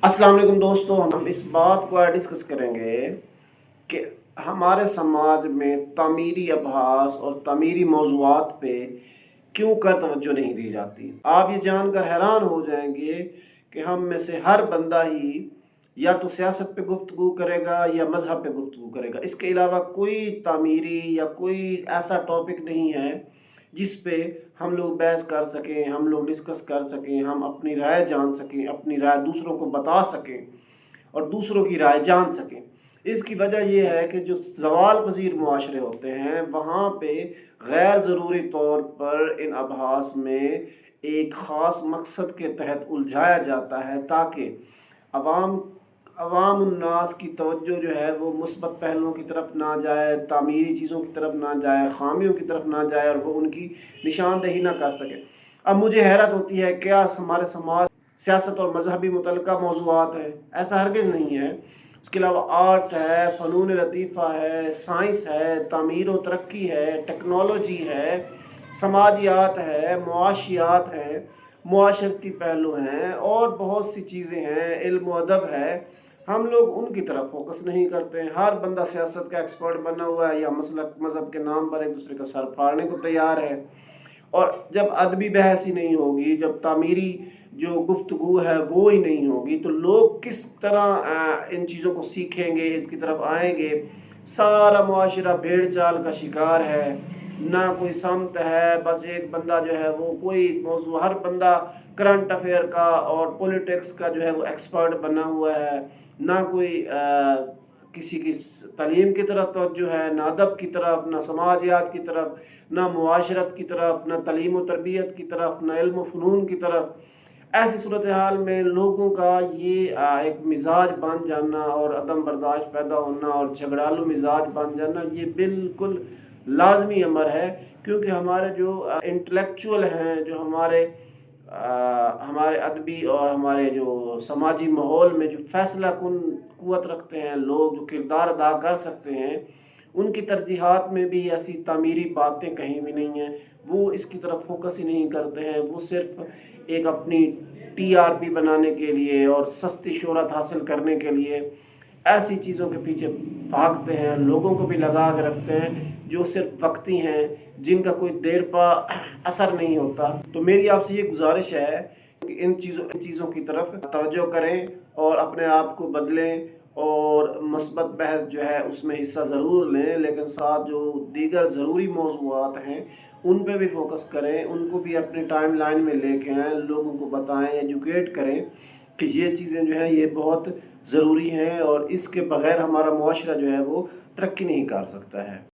अस्सलाम वालेकुम दोस्तों, हम इस बात को आज डिस्कस करेंगे कि हमारे समाज में तामीरी अभ्यास और तामीरी मौज़ूआत पे क्यों कर तवज्जो नहीं दी जाती। आप ये जानकर हैरान हो जाएंगे कि हम में से हर बंदा ही या तो सियासत पे गुफ्तगू करेगा या मजहब पे गुफ्तगू करेगा। इसके अलावा कोई तामीरी या कोई ऐसा टॉपिक नहीं है जिस पे हम लोग बहस कर सकें, हम लोग डिस्कस कर सकें, हम अपनी राय जान सकें, अपनी राय दूसरों को बता सकें और दूसरों की राय जान सकें। इसकी वजह यह है कि जो ज़वाल पज़ीर मुआशरे होते हैं वहाँ पे गैर ज़रूरी तौर पर इन अभ्यास में एक ख़ास मकसद के तहत उलझाया जाता है ताकि अवाम अवाम उन्नास की तवज्जो जो है वो मुस्बत पहलुओं की तरफ ना जाए, तामीरी चीज़ों की तरफ ना जाए, खामियों की तरफ ना जाए और वो उनकी निशानदेही ना कर सके। अब मुझे हैरत होती है क्या हमारे समाज सियासत और मजहबी मुतल्लिका मौज़ूआत है? ऐसा हरगिज़ नहीं है। उसके अलावा आर्ट है, फ़नून लतीफ़ा है, साइंस है, तामीर व तरक्की है, टेक्नोलॉजी है, समाजियात है, मुआशियात हैं, मुआशरती पहलू हैं और बहुत सी चीज़ें हैं, इल्म व अदब है। हम लोग उनकी तरफ फोकस नहीं करते हैं। हर बंदा सियासत का एक्सपर्ट बना हुआ है या मसलक मज़हब के नाम पर एक दूसरे का सर फाड़ने को तैयार है। और जब अदबी बहस ही नहीं होगी, जब तामीरी जो गुफ्तगू है वो ही नहीं होगी, तो लोग किस तरह इन चीज़ों को सीखेंगे, इसकी तरफ आएंगे। सारा मुआशरा भेड़ चाल का शिकार है, ना कोई समत है। बस एक बंदा जो है वो कोई मौजू, हर बंदा करंट अफेयर का और पॉलिटिक्स का जो है वो एक्सपर्ट बना हुआ है। ना कोई किसी की तालीम की तरफ तवज्जो है, ना अदब की तरफ, ना समाजियात की तरफ, ना मुआशरत की तरफ, ना तालीम व तरबियत की तरफ, ना इल्म फ़नून की तरफ। ऐसी सूरत हाल में लोगों का ये एक मिजाज बन जाना और अदम बर्दाश्त पैदा होना और झगड़ालू मिजाज बन जाना, ये बिल्कुल लाजमी अमर है। क्योंकि हमारे जो इंटेलेक्चुअल हैं, जो हमारे अदबी और हमारे जो समाजी माहौल में जो फैसला कुन कुव्वत रखते हैं लोग, जो किरदार अदा कर सकते हैं, उनकी तरजीहात में भी ऐसी तामीरी बातें कहीं भी नहीं हैं। वो इसकी तरफ फोकस ही नहीं करते हैं। वो सिर्फ एक अपनी टीआरपी बनाने के लिए और सस्ती शोहरत हासिल करने के लिए ऐसी चीज़ों के पीछे भागते हैं, लोगों को भी लगा के रखते हैं जो सिर्फ वक्ती हैं, जिनका कोई देर पा असर नहीं होता। तो मेरी आपसे ये गुजारिश है कि इन चीज़ों की तरफ तवज्जो करें और अपने आप को बदलें और मस्बत बहस जो है उसमें हिस्सा ज़रूर लें, लेकिन साथ जो दीगर ज़रूरी मौज़ूआत हैं उन पे भी फोकस करें, उनको भी अपने टाइम लाइन में लेके आएँ, लोगों को बताएं, एजुकेट करें कि ये चीज़ें जो हैं ये बहुत ज़रूरी हैं और इसके बगैर हमारा मुआशरा जो है वो तरक्की नहीं कर सकता है।